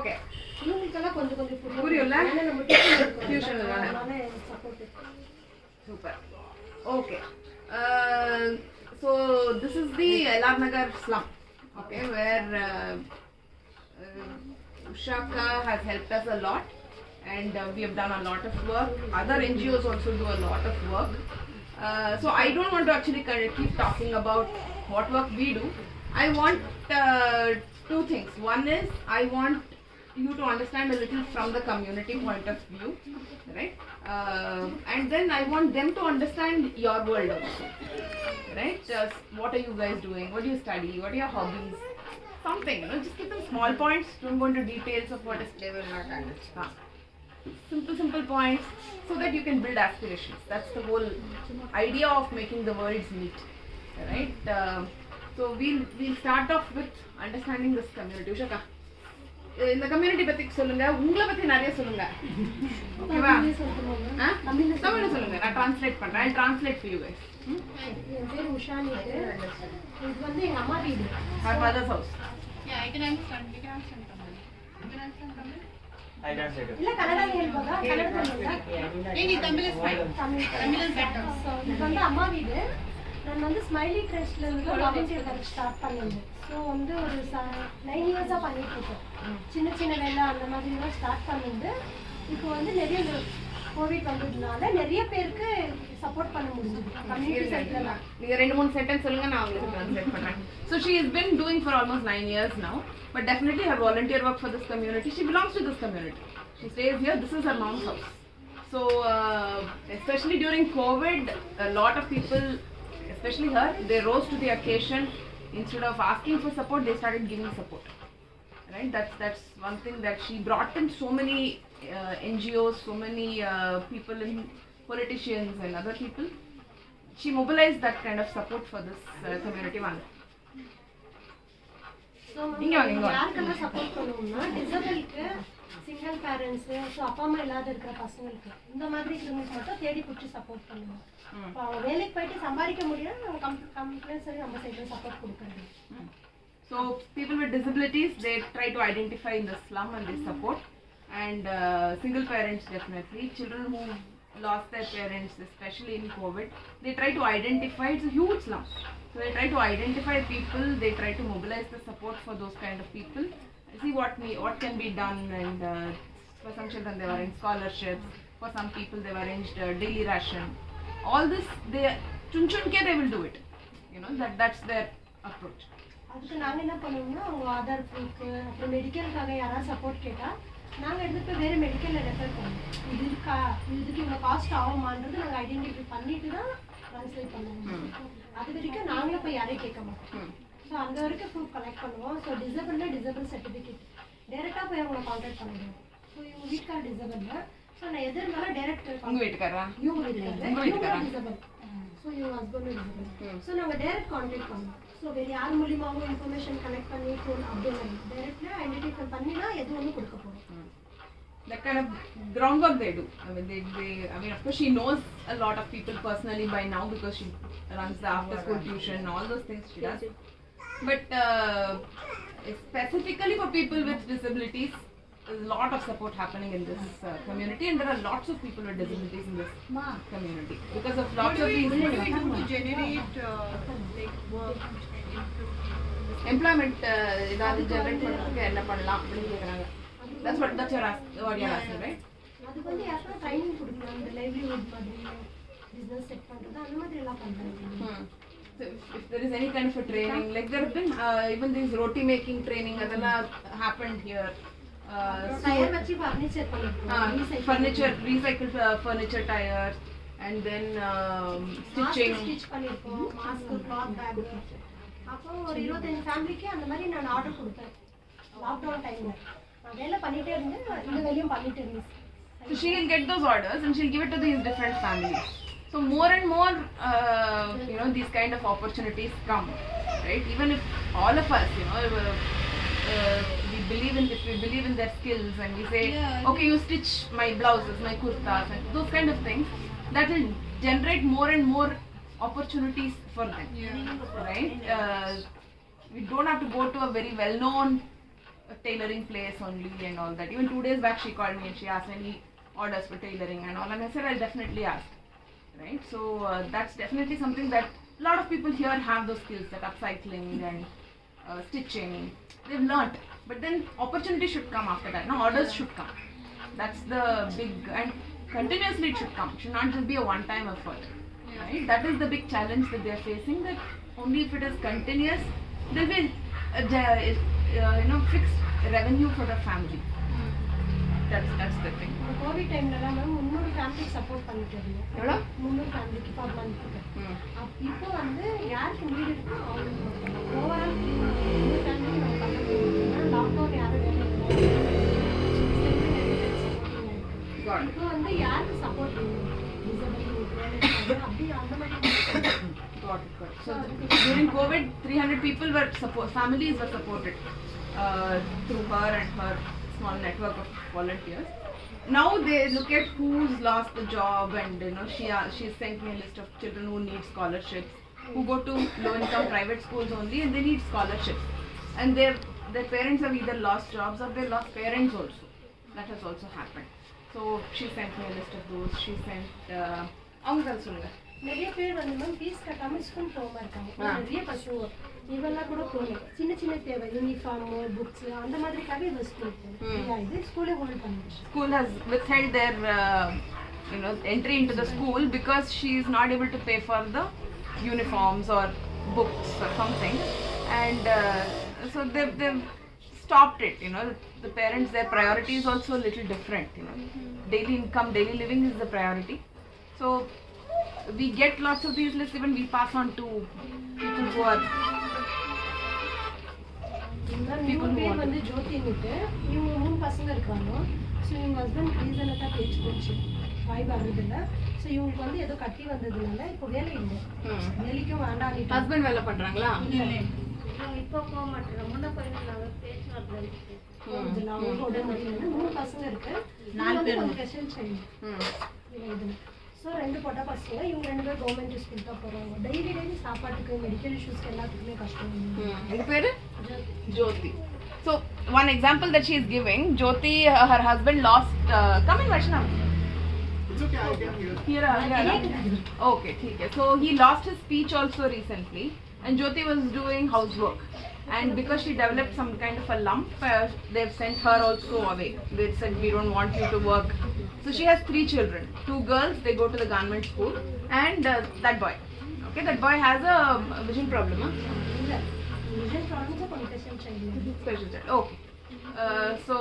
Okay. இவங்களுக்கெல்லாம் கொஞ்சம் புரியும்ல? நம்ம டியூஷன் எடுக்கிறோம். Tuition அதனால support Super. Okay. So this is the LR Nagar slum, okay, where Ushaka has helped us a lot, and we have done a lot of work. Other NGOs also do a lot of work. So I don't want to actually keep talking about what work we do. I want two things. One is I want you to understand a little from the community point of view, right? And then I want them to understand your world also, right? Just what are you guys doing? What do you study? What are your hobbies? Something, just give them small points. Don't go into details of what is. They will not understand. Simple points so that you can build aspirations. That's the whole idea of making the worlds meet, right? So we'll start off with understanding this community. Ushaka, இந்த community பத்தி சொல்லுங்க, உங்களை பத்தி நிறைய சொல்லுங்க. ஓகேவா? தமிழ்ல சொல்லுங்க. நான் ட்ரான்ஸ்லேட் பண்றேன். I'll translate for you guys. என் பேர் உஷா நீட்டு. இது வந்து எங்க அம்மா வீடு. Her mother's house. Yeah, I can understand. You can understand Tamil. You can understand Tamil? I translate it. இல்ல கன்னடா ಹೇಳ್ಬೋದಾ? ಕನ್ನಡ சொல்லுங்க. Any Tamil is fine. Tamil is better. So இது வந்து அம்மா வீடு. நான் வந்து ஸ்மைலி ட்ரஸ்ட்ல இருந்து வாலண்டியர் ஒர்க் ஸ்டார்ட் பண்ணிருந்தேன். ஸோ வந்து ஒரு 9 இயர்ஸாக பண்ணிட்டு இருக்கேன். சின்ன வேலை அந்த மாதிரிலாம் ஸ்டார்ட் பண்ணிட்டு இப்போ வந்து நிறைய கோவிட் வந்ததுனால நிறைய பேருக்கு சப்போர்ட் பண்ண முடிஞ்சது கம்யூனிட்டி சைட்ல. நீங்க 2-3 சென்டென்ஸ் சொல்லுங்க, நான் உங்களுக்கு ட்ரான்ஸ்லேட் பண்றேன். So she has been doing for almost 9 years now, but definitely her volunteer work for this community. She belongs to this community. She stays here. This is her mom's house. So especially during COVID, a lot of people, especially her, they rose to the occasion. Instead of asking for support, they started giving support. Right? That's one thing that she brought in so many NGOs, so many people and politicians and other people. She mobilized that kind of support for this community one. So யாருக்கெல்லாம் support பண்ணுவோம்னா டிசபிளுக்கு, single parents, so அப்பா அம்மா இல்லாத இருக்கிற பசங்களுக்கு, இந்த மாதிரி இருக்கிறவங்களுக்கு மட்டும் தேடி பிடிச்சி சப்போர்ட் பண்ணுவோம். இப்போ அவங்க வேலைக்கு போயிட்டு சம்பாதிக்க முடியாது, நம்ம கம்பல்சரி நம்ம சைடில் சப்போர்ட் கொடுக்குறது. So people with disabilities, they try to identify in the slum and they support. And single parents, definitely. Children who lost their parents, especially in COVID, they try to identify. It's a huge slum. So they try to identify people, they try to mobilize the support for those kind of people, see what can be done, and for some children they were in scholarships, for some people they were arranged daily ration. All this, they chunchunke they will do it. That's their approach. அதுக்கு நாங்கள் என்ன பண்ணுவோம்னா அவங்க Aadhaar proof, அப்புறம் மெடிக்கலுக்காக யாராவது support கேட்டால் நாங்கள் எடுத்து போய் வேறு மெடிக்கலில் ரெஃபர் பண்ணுவோம். இது இருக்கா, இதுக்கு இவ்வளோ காஸ்ட் ஆகுமான்றது நாங்கள் ஐடென்டிஃபை பண்ணிட்டு தான் ட்ரான்ஸ்லேட் பண்ணுவோம். அது வரைக்கும் நாங்களே போய் யாரையும் கேட்க மாட்டோம். ஸோ அந்த வரைக்கும் ப்ரூஃப் கலெக்ட் பண்ணுவோம். ஸோ டிசபிள் சர்டிஃபிகேட் டேரெக்டாக போய் அவங்களை கான்டாக்ட் பண்ணிடுவோம். ஸோ இவங்க வீட்டுக்கார டிசபிள்னா, ஸோ நான் எது இருந்தாலும் டேரக்ட் உங்கள் வீட்டுக்காரா? இவங்க வீட்டுக்காரர் டிசபிள். ஸோ இவங்க ஹஸ்பண்டும் டிசபிள். ஸோ நாங்கள் டேரக்ட் கான்டாக்ட் பண்ணுவோம். ஸோ வேறு யார் மூலியமாகவும் இன்ஃபர்மேஷன் கலெக்ட் பண்ணி அப்படின்னு டேரக்டாக ஐடென்டிஃபை பண்ணினா எது ஒன்று கொடுக்க போகிறோம். That kind of groundwork they do. I mean, of course, she knows a lot of people personally by now because she runs the after-school tuition, all those things she does. But specifically for people with disabilities, there's a lot of support happening in this community, and there are lots of people with disabilities in this community because of lots of reasons. What do we do to generate work? Employment ஏதாவது generate பண்றதுக்கு என்ன பண்ணலாம் அப்படின்னு கேக்குறாங்க. That's what you're asking, right? அதுக்கு வந்து யாருன்னா training கொடுக்கலாம். இந்த லைவ்லிஹுட் மாதிரி பிசினஸ் செட் பண்றது அந்த மாதிரி எல்லாம் பண்றாங்க. So if there is any kind of a training, like there have been even these roti making training adala happened here. Tire வச்சு furniture பண்ணிருக்கோம். Furniture, recycled furniture tires, and then stitching. Stitch பண்ணிருக்கோம். Mask, cloth bag. அப்போ ஒரு 25 ஃபேமிலிக்கு அந்த மாதிரி நான் order கொடுத்தேன் லாக்டவுன் டைம்ல. நான் வேலை பண்ணிட்டே இருந்தேன், இந்த வேலையும் பண்ணிட்டே இருந்தேன். So she will get those orders and she'll give it to these different families. So more and more, these kind of opportunities come, right? Even if all of us, we believe in their skills and we say, okay, you stitch my blouses, my kurtas, and those kind of things, that will generate more and more opportunities for them, right? We don't have to go to a very well-known a tailoring place only and all that. Even 2 days back she called me and she asked any orders for tailoring and all, and I said I'll definitely ask. Right? So that's definitely something that a lot of people here have those skills, like upcycling and stitching. They've learnt, but then opportunity should come after that. No, orders should come. That's the big, and continuously it should come. It should not just be a one-time effort. Right? That is the big challenge that they are facing. That only if it is continuous, there will be fixed revenue for the family. That's the thing. இந்த Covid டைம்லலாம் ma'am 300 ஃபேமிலிக்கு support பண்ணிட்டு இருந்தோம். எவ்வளோ? 300 ஃபேமிலிக்கு per மந்த்துக்கு. இப்போ வந்து யாருக்கு நீட் இருக்கோ அவங்களுக்கு ஓவரால் 300 ஃபேமிலிக்கு நம்ம பண்ண முடியும். லாக்டவுன் யாரும் வேலை இப்போ வந்து யாருக்கு சப்போர்ட் வேணும்? Got it. So during COVID, 300 people were families were supported through her and her small network of volunteers. Now they look at who's lost the job, and she's sent me a list of children who need scholarships, who go to low-income private schools only, and they need scholarships. And their parents have either lost jobs or they lost parents also. That has also happened. So she sent me a list of those. She sent avanga solunga. நிறைய பேர் வந்து ma'am fees கட்டாம school போகாம இருக்காங்க. நிறைய பசங்க இவெல்லாம் கூட போகல. சின்ன சின்ன தேவை யூனிஃபார்ம், புக்ஸ் அந்த மாதிரிக்காக இந்த ஸ்கூல் போகுது. இது ஸ்கூலே ஹோல்ட் பண்ணிடுச்சு. School has withheld their entry into the school because she is not able to pay for the uniforms or books or something, and so they've stopped it. The parents, their priority is also a little different. Daily income, daily living is the priority. So we get lots of these lists, even we pass on to people who are பேர் வந்து ஜோதின்னுட்டு இவங்க 3 பசங்க இருக்காங்க. So இவங்க husband ரீசனாக பேச்சு போச்சு வாய் வர்றதில்ல. ஸோ இவங்களுக்கு வந்து ஏதோ கட்டி வந்ததுனால இப்போ வேலை இல்லை, வேலைக்கும் வேண்டாம். ஹஸ்பண்ட் வேலை பண்றாங்களா? இப்போ போக மாட்டேங்க. முன்ன போயிருந்தாங்க, பேச்சு வரல. அவங்களோட 3 பசங்க இருக்கு, 4 பேர் ஸ்பெஷல் சைல்டு. ஸோ 2 பொட்டை பசங்க, இவங்க 2 பேர் கவர்மெண்ட் ஸ்கூல் தான் போகிறாங்க. டெய்லி சாப்பாட்டுக்கு, மெடிக்கல் இஷ்யூஸ்க்கு எல்லாத்துக்குமே கஷ்டம். உங்க பேரு? Jyoti. So one example that she is giving, Jyoti, her husband lost. Come in, Vaishnav. It's okay, I can hear. Here. Okay, okay. So he lost his speech also recently, and Jyoti was doing housework. And because she developed some kind of a lump, they've sent her also away. They said, we don't want you to work. So she has 3 children. 2 girls, they go to the government school, and that boy. Okay, that boy has a vision problem. vision problems are special child. Special child. Okay. So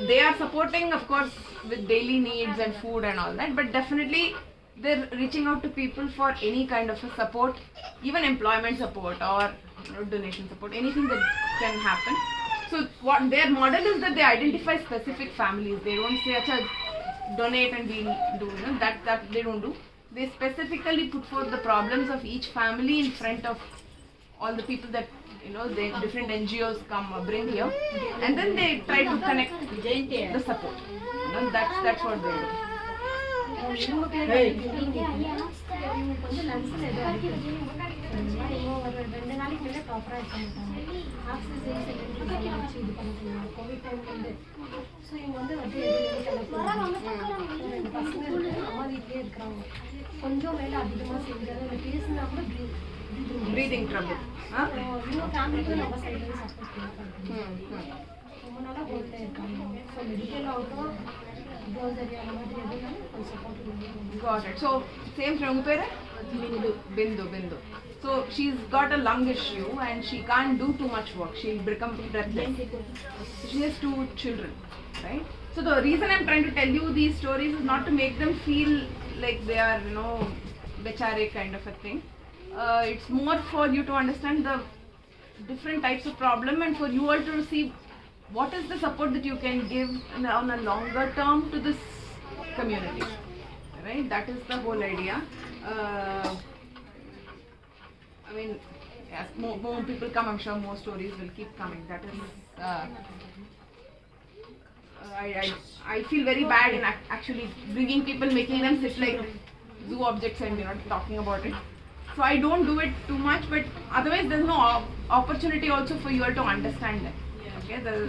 they are supporting, of course, with daily needs and food and all that, but definitely they're reaching out to people for any kind of a support, even employment support or donation support, anything that can happen. So what their model is that they identify specific families. They don't say, "Acha, donate and we'll do." That they don't do. They specifically put forth the problems of each family in front of all the people that the different NGOs come bring here, and then they try to connect the support. That's what they do. இவங்க பேர் இவங்களுக்கு வந்து லன்ஸில் ஏதோ அடிக்கிறது. இவங்க ஒரு 2 நாளைக்கு மேலே ப்ராப்பராக இருக்க மாட்டாங்க. ஆக்சிஜன் சிலிண்டர் வச்சு இது பண்ணிக்கலாம் கோவிட் டைம் வந்து. ஸோ இவங்க வந்து எதுவும் கிளம்பி 2 பசங்க இருக்கு, அம்மா வீட்லேயே இருக்கிறாங்க. கொஞ்சம் மேலே அதிகமாக செஞ்சாலும் இல்லை பேசினா கூட breathing trouble. இவங்க ஃபேமிலிக்கும் நம்ம சைட்லேயும் சப்போர்ட் பண்ணுறாங்க. ரொம்ப நாளாக கோவிட்டாக இருக்காங்க. ஸோ மெடிக்கல் ஆகட்டும், Got it. So same from Pere? Bindu. So she's got a lung issue and she can't do too much work. She'll become breathless. So she has 2 children, right? So the reason I'm trying to tell you these stories is not to make them feel like they are, bechare kind of a thing. It's more for you to understand the different types of problem and for you all to see what is the support that you can give on a longer term to this community, right? That is the whole idea. I mean, as more people come, I'm sure more stories will keep coming. That is, I feel very bad in actually bringing people, making them sit like zoo objects and talking about it. So I don't do it too much, but otherwise there's no opportunity also for you all to understand them. Okay,